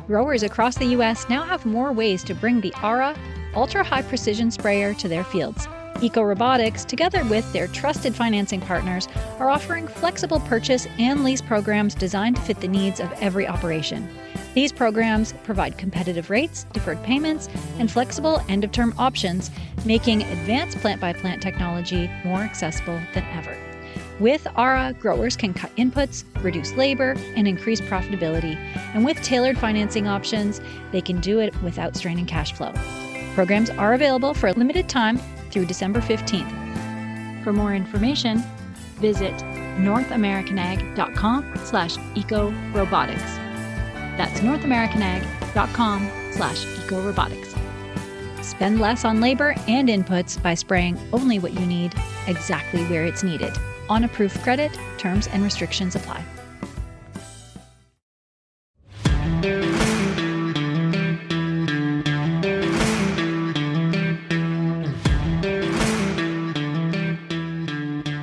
Growers across the U.S. now have more ways to bring the Ara ultra-high precision sprayer to their fields. Eco-Robotics, together with their trusted financing partners, are offering flexible purchase and lease programs designed to fit the needs of every operation. These programs provide competitive rates, deferred payments, and flexible end-of-term options, making advanced plant-by-plant technology more accessible than ever. With ARA, growers can cut inputs, reduce labor, and increase profitability. And with tailored financing options, they can do it without straining cash flow. Programs are available for a limited time through December 15th. For more information, visit northamericanag.com/eco-robotics. That's northamericanag.com/eco-robotics. Spend less on labor and inputs by spraying only what you need, exactly where it's needed. On approved credit, terms and restrictions apply.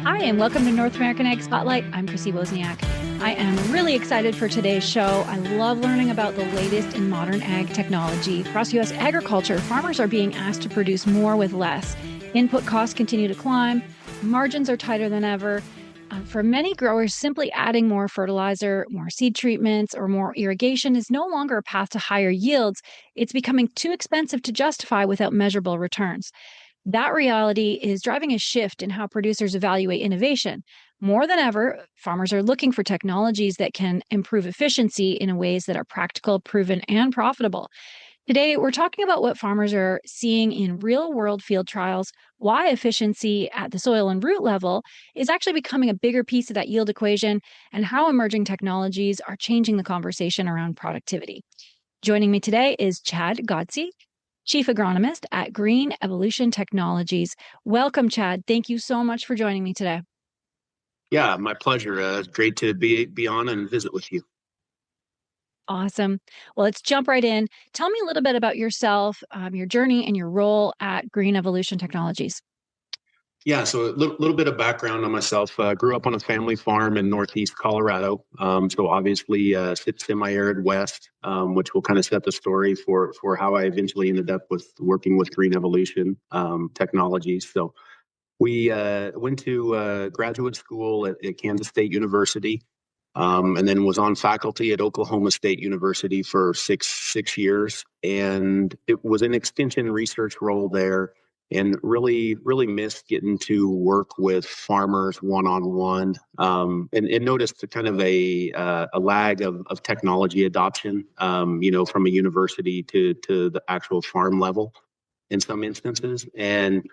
Hi, and welcome to North American Ag Spotlight. I'm Chrissy Wozniak. I am really excited for today's show. I love learning about the latest in modern ag technology. Across U.S. agriculture, farmers are being asked to produce more with less. Input costs continue to climb. Margins are tighter than ever. For many growers, simply adding more fertilizer, more seed treatments, or more irrigation is no longer a path to higher yields. It's becoming too expensive to justify without measurable returns. That reality is driving a shift in how producers evaluate innovation. More than ever, farmers are looking for technologies that can improve efficiency in ways that are practical, proven, and profitable. Today, we're talking about what farmers are seeing in real-world field trials, why efficiency at the soil and root level is actually becoming a bigger piece of that yield equation, and how emerging technologies are changing the conversation around productivity. Joining me today is Chad Godsey, Chief Agronomist at Green Evolution Technologies. Welcome, Chad. Thank you so much for joining me today. Yeah, my pleasure. Great to be on and visit with you. Awesome. Well, let's jump right in. Tell me a little bit about yourself, your journey, and your role at Green Evolution Technologies. Yeah, so a little bit of background on myself. Grew up on a family farm in Northeast Colorado. So obviously semi-arid West, which will kind of set the story for how I eventually ended up with working with Green Evolution Technologies. So we went to graduate school at Kansas State University. And then was on faculty at Oklahoma State University for six years, and it was an extension research role there, and really missed getting to work with farmers one-on-one, and noticed a kind of a lag of technology adoption, from a university to the actual farm level in some instances, and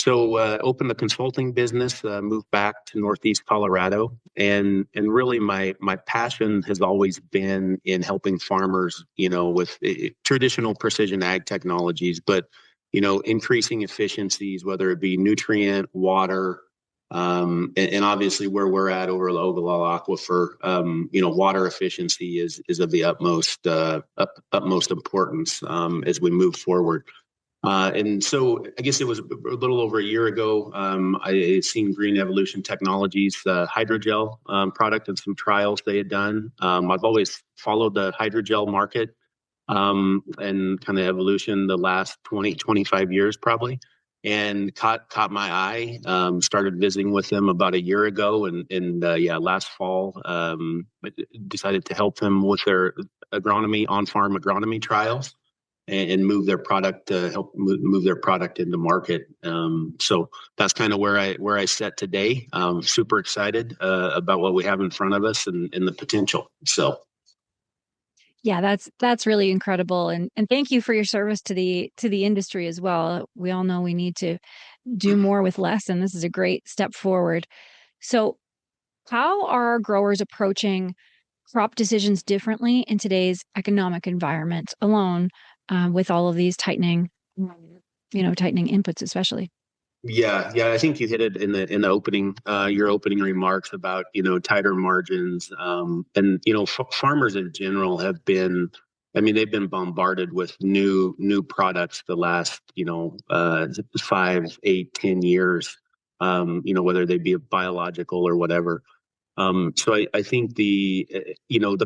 so opened a consulting business, moved back to Northeast Colorado, and really my passion has always been in helping farmers, with traditional precision ag technologies, but increasing efficiencies, whether it be nutrient, water, and obviously where we're at over the Ogallala Aquifer, water efficiency is of the utmost importance as we move forward. And so I guess it was a little over a year ago, I seen Green Evolution Technologies, hydrogel product, and some trials they had done. I've always followed the hydrogel market and kind of evolution the last 25 years probably, and caught my eye. Started visiting with them about a year ago, and last fall decided to help them with their on-farm agronomy trials, and move their product, help move their product into market. So that's kind of where I sit today. Super excited about what we have in front of us and the potential. So. Yeah, that's really incredible, and thank you for your service to the industry as well. We all know we need to do more with less, and this is a great step forward. So, how are growers approaching crop decisions differently in today's economic environment alone? With all of these tightening inputs, especially. Yeah. I think you hit it in the opening, your opening remarks about tighter margins, and farmers in general have been. I mean, they've been bombarded with new products the last 5, 8, 10 years. Whether they be biological or whatever. So I think the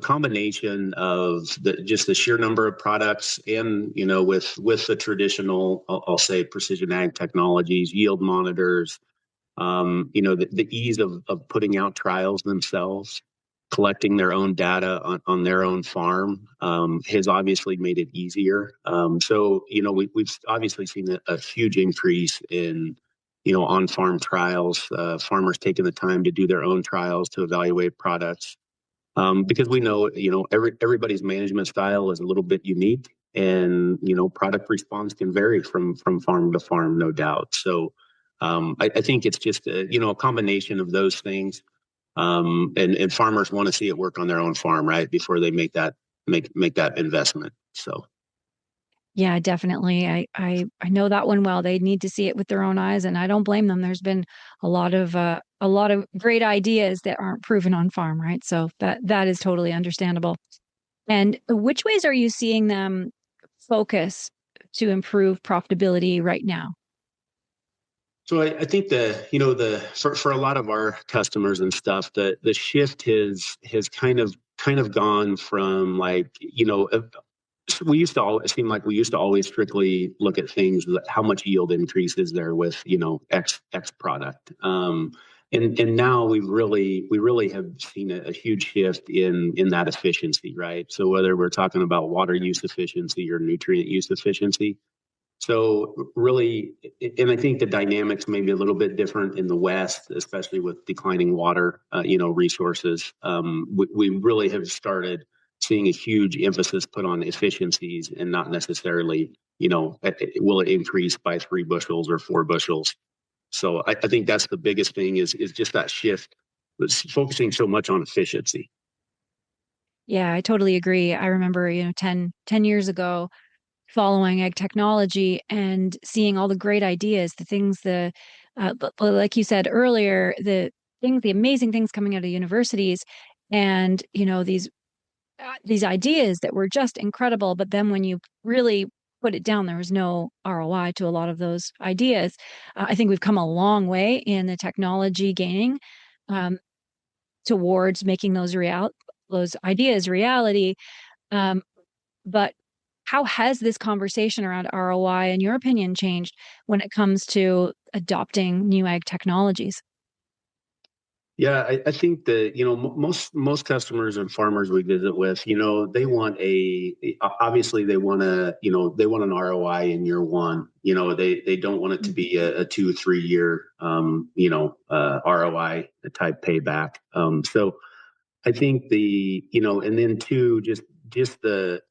combination of just the sheer number of products and, with the traditional, I'll say precision ag technologies, yield monitors, the ease of putting out trials themselves, collecting their own data on their own farm, has obviously made it easier. So, we've obviously seen a huge increase in, on-farm trials, farmers taking the time to do their own trials to evaluate products. Because we know, everybody's management style is a little bit unique, and, product response can vary from farm to farm, no doubt. So, I think it's just a combination of those things, and farmers want to see it work on their own farm, right, before they make that investment. So. Yeah, definitely. I know that one well. They need to see it with their own eyes, and I don't blame them. There's been a lot of great ideas that aren't proven on farm, right? So that is totally understandable. And which ways are you seeing them focus to improve profitability right now? So I think for a lot of our customers and stuff, the shift has kind of gone from, like, we used to it seemed like we used to always strictly look at things, how much yield increase is there with, X product. And now we really have seen a huge shift in that efficiency, right? So whether we're talking about water use efficiency or nutrient use efficiency. So really, and I think the dynamics may be a little bit different in the West, especially with declining water, resources. We really have started seeing a huge emphasis put on efficiencies, and not necessarily, will it increase by 3 bushels or 4 bushels. So I think that's the biggest thing is just that shift, was focusing so much on efficiency. Yeah, I totally agree. I remember, 10 years ago, following ag technology and seeing all the great ideas, the things but like you said earlier, the amazing things coming out of universities, and these ideas that were just incredible. But then when you really put it down, there was no ROI to a lot of those ideas. I think we've come a long way in the technology gaining um, towards making those ideas reality. Um, but how has this conversation around ROI, in your opinion, changed when it comes to adopting new ag technologies? Yeah, I think that, most customers and farmers we visit with, obviously they want an ROI in year one. They don't want it to be a 2 3 year ROI type payback. So I think and then two, just the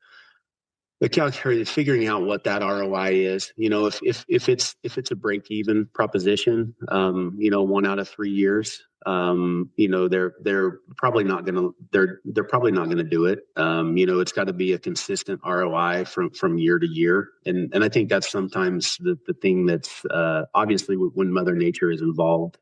calculated, figuring out what that ROI is. If it's a break even proposition, 1 out of 3 years, they're probably not gonna do it. It's got to be a consistent ROI from year to year, and I think that's sometimes the thing that's obviously when Mother Nature is involved.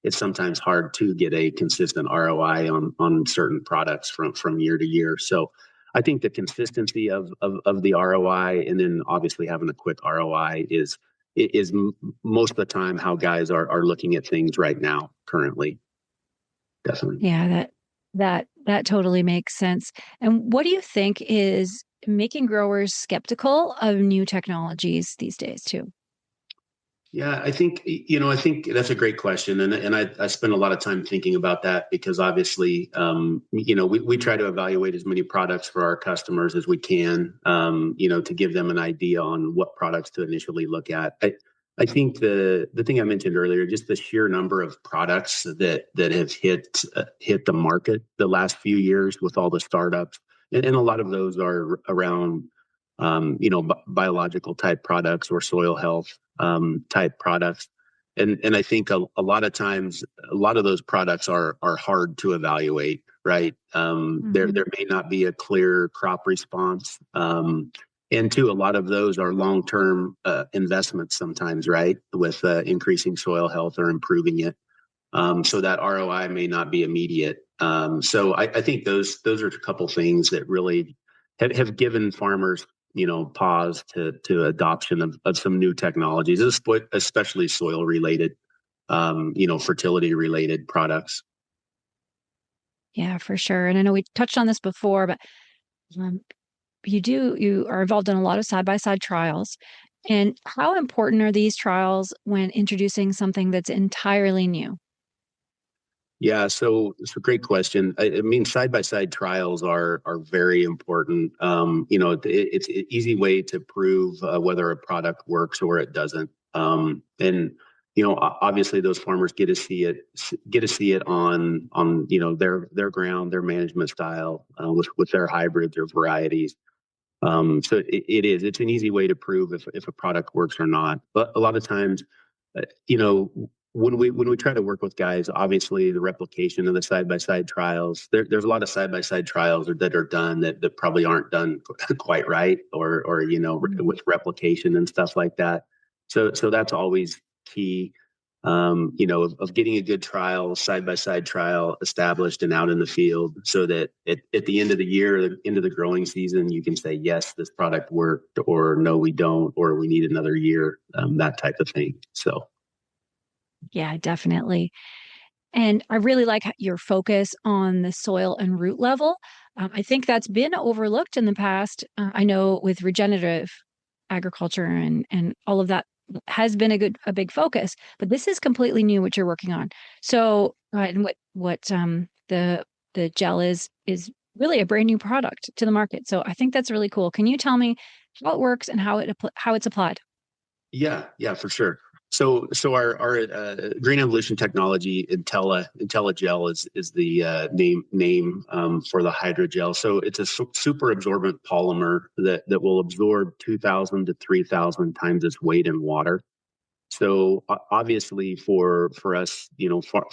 It's sometimes hard to get a consistent ROI on certain products from year to year. So I think the consistency of the ROI, and then obviously having a quick ROI is most of the time how guys are looking at things right now currently. Definitely. Yeah, that totally makes sense. And what do you think is making growers skeptical of new technologies these days too? Yeah, I think that's a great question, and I spend a lot of time thinking about that, because obviously, we try to evaluate as many products for our customers as we can, to give them an idea on what products to initially look at. I think the thing I mentioned earlier, just the sheer number of products that have hit the market the last few years with all the startups, and a lot of those are around, biological type products or soil health type products. And I think a lot of times, a lot of those products are hard to evaluate, right? There may not be a clear crop response. And two, a lot of those are long-term investments sometimes, right? With increasing soil health or improving it. So that ROI may not be immediate. So I think those are a couple things that really have given farmers, pause to adoption of some new technologies, especially soil related. fertility related products. Yeah, for sure. And I know we touched on this before, but um, you are involved in a lot of side-by-side trials. And how important are these trials when introducing something that's entirely new? Yeah, so it's a great question. I mean, side by side trials are very important. It's an easy way to prove whether a product works or it doesn't. And obviously, those farmers get to see it on their ground, their management style with their hybrids or varieties. It's an easy way to prove if a product works or not. But a lot of times, uh, you know, when we try to work with guys, obviously the replication of the side by side trials, there's a lot of side by side trials that are done that probably aren't done quite right, or with replication and stuff like that. So that's always key. Of getting a good trial, side by side trial established and out in the field so that at the end of the year, into the growing season, you can say, yes, this product worked, or no, we don't, or we need another year, that type of thing. So, Yeah, definitely. And I really like your focus on the soil and root level. I think that's been overlooked in the past. I know with regenerative agriculture and all of that has been a big focus, but this is completely new what you're working on. So, and what the gel is really a brand new product to the market. So I think that's really cool. Can you tell me how it works and how it's applied? yeah, for sure. So our green evolution technology, IntelliGel is the name for the hydrogel. So it's a super absorbent polymer that will absorb 2,000 to 3,000 times its weight in water. So obviously for us,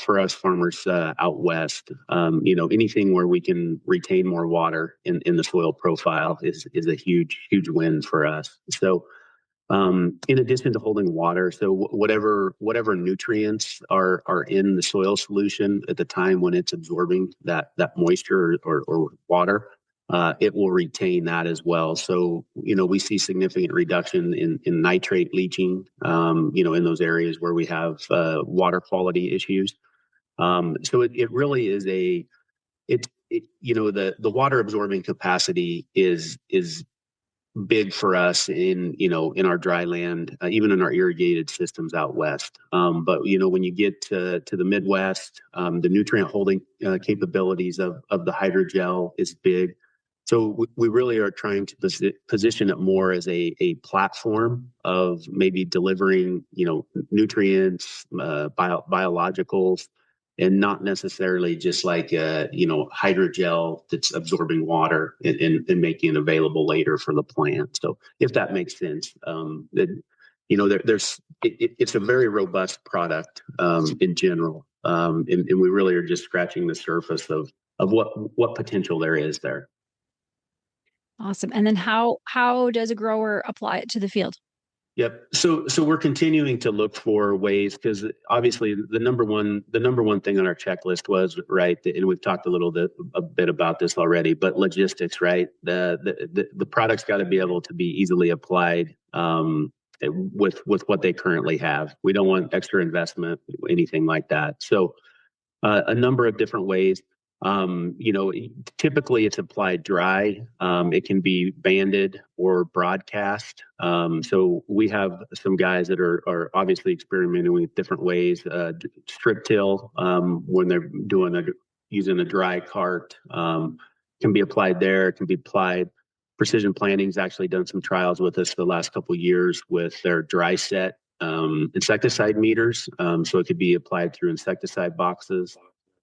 for us farmers out west, anything where we can retain more water in the soil profile is a huge win for us. So in addition to holding water, so whatever nutrients are in the soil solution at the time when it's absorbing that moisture or water, it will retain that as well. So we see significant reduction in nitrate leaching, in those areas where we have water quality issues. So it really is the water absorbing capacity is big for us in our dry land, even in our irrigated systems out west. But when you get to the Midwest, the nutrient holding capabilities of the hydrogel is big. So we really are trying to position it more as a platform of maybe delivering nutrients, biologicals, and not necessarily just like hydrogel that's absorbing water and making it available later for the plant. So if that makes sense, it's a very robust product in general, and we really are just scratching the surface of what potential there is there. Awesome. And then how does a grower apply it to the field? Yep. So we're continuing to look for ways, because obviously the number one thing on our checklist was, right, and we've talked a bit about this already, but logistics, right? The product's got to be able to be easily applied with what they currently have. We don't want extra investment, anything like that. So a number of different ways. Typically it's applied dry. It can be banded or broadcast. So we have some guys that are obviously experimenting with different ways. Strip till, when they're using a dry cart, can be applied there. It can be applied. Precision Planting's actually done some trials with us the last couple of years with their dry set insecticide meters. So it could be applied through insecticide boxes.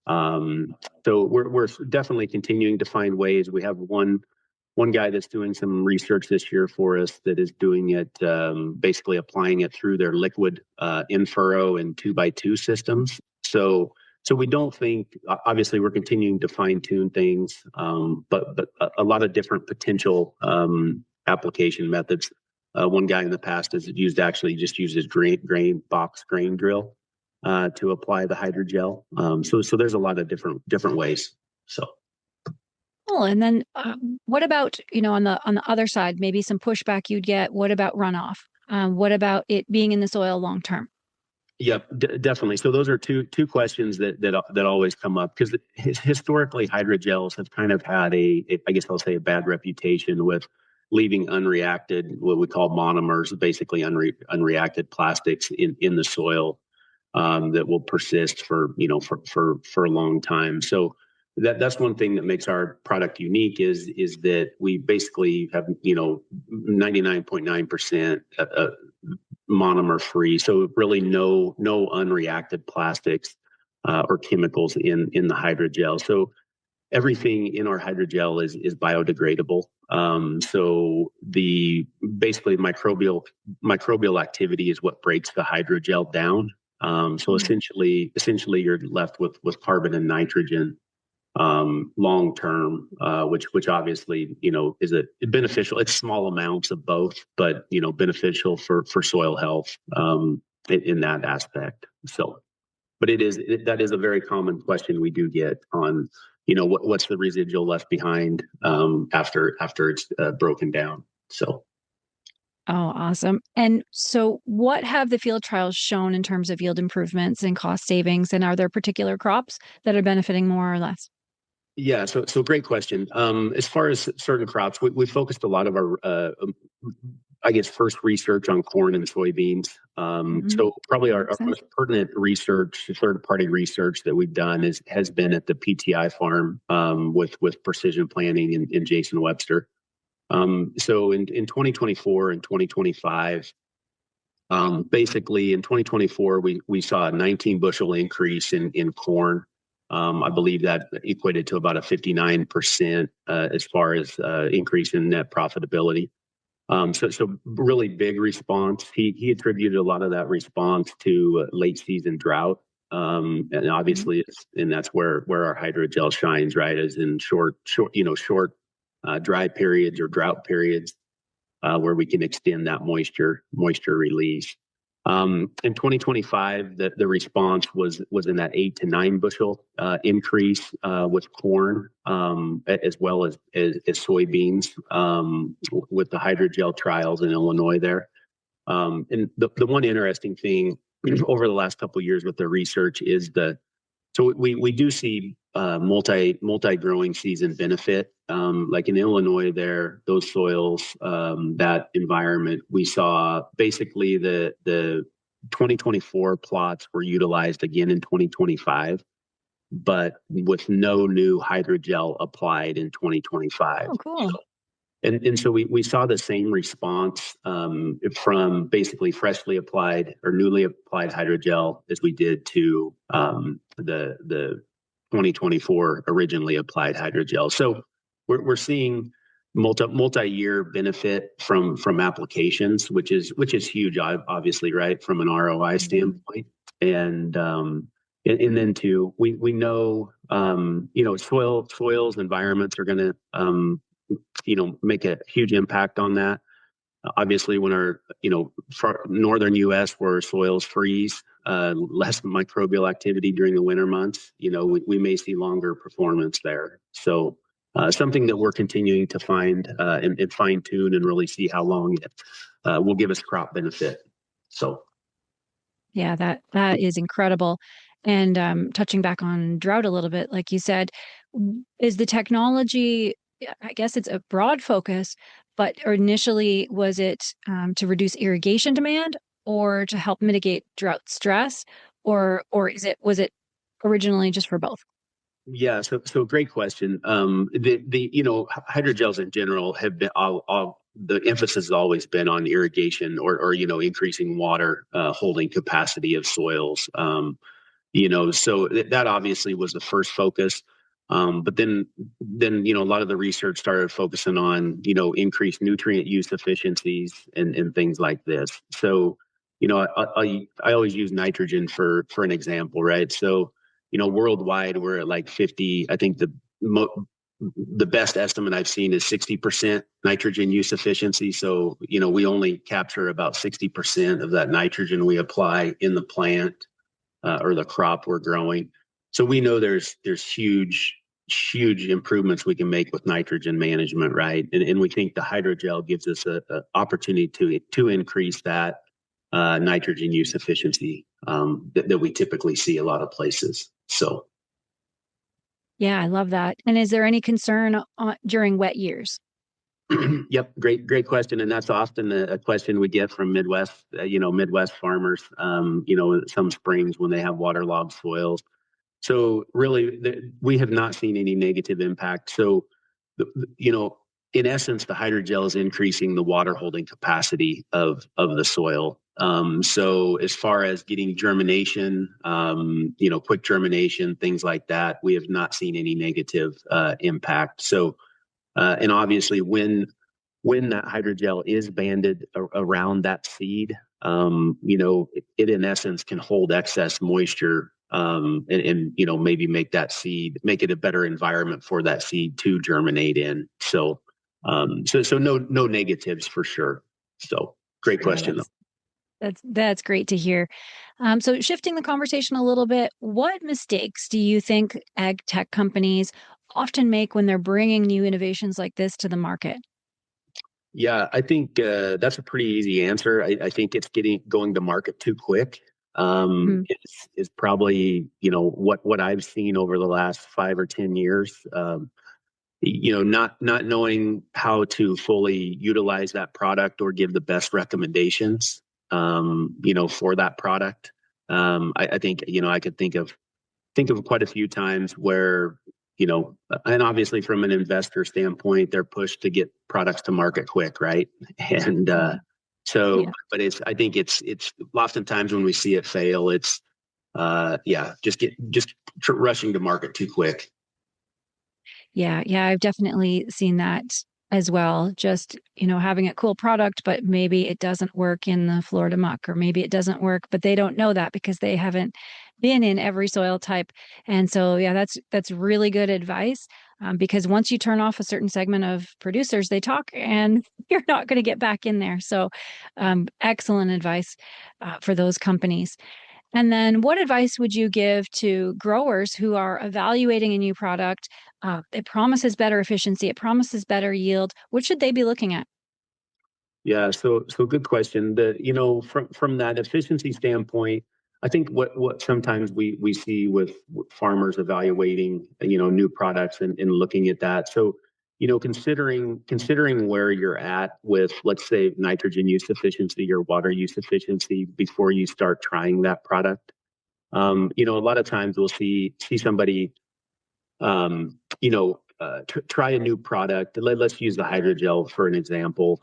So we're definitely continuing to find ways. We have one guy that's doing some research this year for us that is doing it, basically applying it through their liquid in furrow and 2x2 systems. So we don't think, obviously we're continuing to fine tune things, but a lot of different potential application methods. One guy in the past has just used his box grain drill to apply the hydrogel. So there's a lot of different ways. So. Oh, and then what about, on the other side, maybe some pushback you'd get? What about runoff? What about it being in the soil long term? Yep, definitely. So those are two questions that always come up because historically hydrogels have kind of had I guess I'll say a bad reputation with leaving unreacted, what we call monomers, basically unreacted plastics in the soil that will persist for a long time. So that's one thing that makes our product unique is that we basically have 99.9% monomer free. So really no unreacted plastics or chemicals in the hydrogel. So everything in our hydrogel is biodegradable. So the basically microbial activity is what breaks the hydrogel down. So essentially you're left with carbon and nitrogen long term, which obviously is a beneficial. It's small amounts of both, but beneficial for soil health in that aspect. So, but that is a very common question we do get on what's the residual left behind after it's broken down. So. Oh, awesome. And so what have the field trials shown in terms of yield improvements and cost savings? And are there particular crops that are benefiting more or less? Yeah, so great question. As far as certain crops, we focused a lot of our, I guess, first research on corn and soybeans. So probably our most pertinent research, third-party research that we've done has been at the PTI farm with Precision Planting and Jason Webster. So in 2024 and 2025, basically in 2024 we saw a 19 bushel increase in corn. I believe that equated to about a 59% as far as increase in net profitability. So really big response. He attributed a lot of that response to late season drought. And obviously and that's where our hydrogel shines, right? As in short dry periods or drought periods where we can extend that moisture release. In 2025, the response was in that 8 to 9 bushel increase with corn, as well as soybeans with the hydrogel trials in Illinois there. And the one interesting thing over the last couple of years with the research is so we do see multi growing season benefit. Like in Illinois, those soils, that environment, we saw basically the 2024 plots were utilized again in 2025, but with no new hydrogel applied in 2025. Oh, cool. And so we saw the same response from basically freshly applied or newly applied hydrogel as we did to the 2024 originally applied hydrogel. So we're seeing multi-year benefit from applications, which is huge, obviously, right, from an ROI standpoint. And then too, we know soils environments are going to make a huge impact on that. Obviously, when our northern U.S. where soils freeze, less microbial activity during the winter months, we may see longer performance there. So something that we're continuing to find and fine tune and really see how long it will give us crop benefit. So. Yeah, that is incredible. And touching back on drought a little bit, like you said, is the technology, I guess it's a broad focus, but initially was it to reduce irrigation demand or to help mitigate drought stress, or was it originally just for both? Yeah, so great question. Hydrogels in general have been all the emphasis has always been on irrigation or increasing water holding capacity of soils. So that obviously was the first focus. But then a lot of the research started focusing on increased nutrient use efficiencies and things like this. So I always use nitrogen for an example, right? So worldwide we're at like 50. I think the best estimate I've seen is 60% nitrogen use efficiency. So we only capture about 60% of that nitrogen we apply in the plant or the crop we're growing. So we know there's huge improvements we can make with nitrogen management, right? And we think the hydrogel gives us a opportunity to increase that nitrogen use efficiency that we typically see a lot of places. So, Yeah, I love that. And is there any concern during wet years? yep, great question, and that's often a question we get from Midwest, Midwest farmers. Some springs when they have waterlogged soils. So really, we have not seen any negative impact. So, you know, in essence, the hydrogel is increasing the water holding capacity of the soil. So as far as getting germination, quick germination, things like that, we have not seen any negative impact. So, and obviously, when that hydrogel is banded around that seed, it in essence can hold excess moisture and maybe make it a better environment for that seed to germinate in. So so no negatives for sure. So great question though. That's great to hear. So shifting the conversation a little bit, what mistakes do you think ag tech companies often make when they're bringing new innovations like this to the market? Yeah, I think that's a pretty easy answer. I think it's going to market too quick. Is probably what I've seen over the last 5 or 10 years. Not knowing how to fully utilize that product or give the best recommendations, for that product. I think I could think of quite a few times where and obviously from an investor standpoint, they're pushed to get products to market quick, right? And but I think it's oftentimes when we see it fail, it's just rushing to market too quick. Yeah, I've definitely seen that as well. Just, having a cool product, but maybe it doesn't work in the Florida muck, or maybe it doesn't work, but they don't know that because they haven't been in every soil type. And so, yeah, that's really good advice. Because once you turn off a certain segment of producers, they talk and you're not going to get back in there. So, excellent advice for those companies. And then what advice would you give to growers who are evaluating a new product? It promises better efficiency, it promises better yield. What should they be looking at? Yeah, so good question. From that efficiency standpoint, I think what sometimes we see with farmers evaluating new products and looking at that. So considering where you're at with, let's say, nitrogen use efficiency or water use efficiency before you start trying that product. A lot of times we'll see somebody try a new product. Let's use the hydrogel for an example.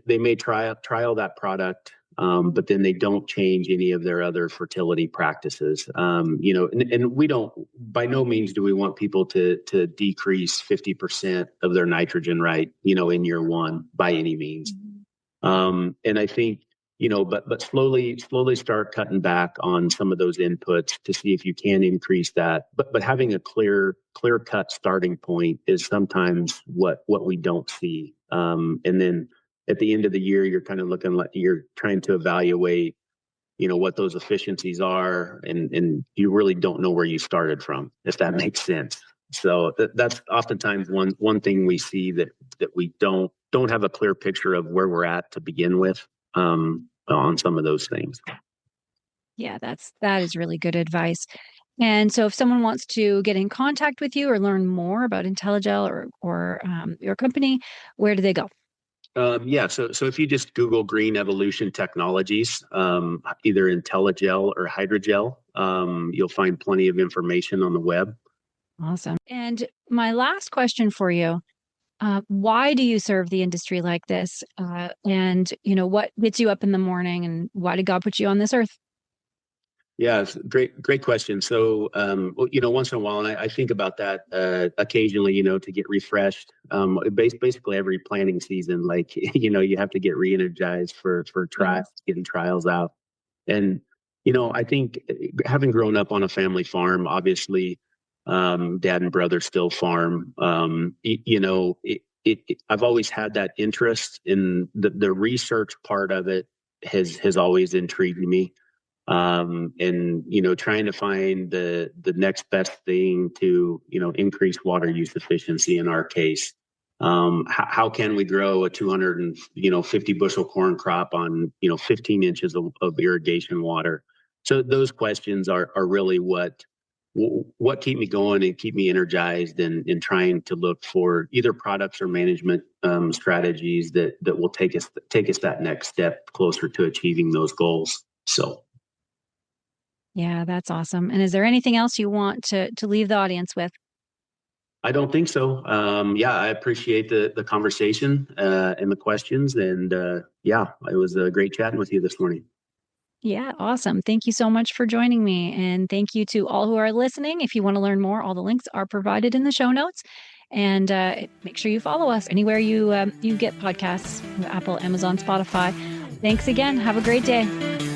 They may trial that product, but then they don't change any of their other fertility practices. And we don't, by no means do we want people to decrease 50% of their nitrogen, right? In year one by any means. And I think, but slowly start cutting back on some of those inputs to see if you can increase that. But having a clear cut starting point is sometimes what we don't see. And then at the end of the year, you're kind of looking like you're trying to evaluate, what those efficiencies are, and you really don't know where you started from, if that makes sense. So that's oftentimes one thing we see that we don't have a clear picture of where we're at to begin with. On some of those things. Yeah, that is really good advice. And so if someone wants to get in contact with you or learn more about IntelliGel or your company, where do they go? So if you just Google Green Evolution Technologies, either IntelliGel or Hydrogel, you'll find plenty of information on the web. Awesome. And my last question for you, why do you serve the industry like this? And what gets you up in the morning, and why did God put you on this earth? Yeah, it's great question. So, once in a while, and I think about that occasionally, to get refreshed. Basically every planting season, like you have to get re-energized for trials, getting trials out. And I think having grown up on a family farm, obviously, dad and brother still farm. I've always had that interest in the research part of it has always intrigued me. And trying to find the next best thing to increase water use efficiency in our case. How can we grow a 250 bushel corn crop on 15 inches of irrigation water? So those questions are really what keep me going and keep me energized in trying to look for either products or management strategies that will take us that next step closer to achieving those goals. So. Yeah, that's awesome. And is there anything else you want to leave the audience with? I don't think so. Yeah, I appreciate the conversation and the questions. And yeah, it was great chatting with you this morning. Yeah, awesome. Thank you so much for joining me. And thank you to all who are listening. If you want to learn more, all the links are provided in the show notes. And make sure you follow us anywhere you get podcasts, Apple, Amazon, Spotify. Thanks again. Have a great day.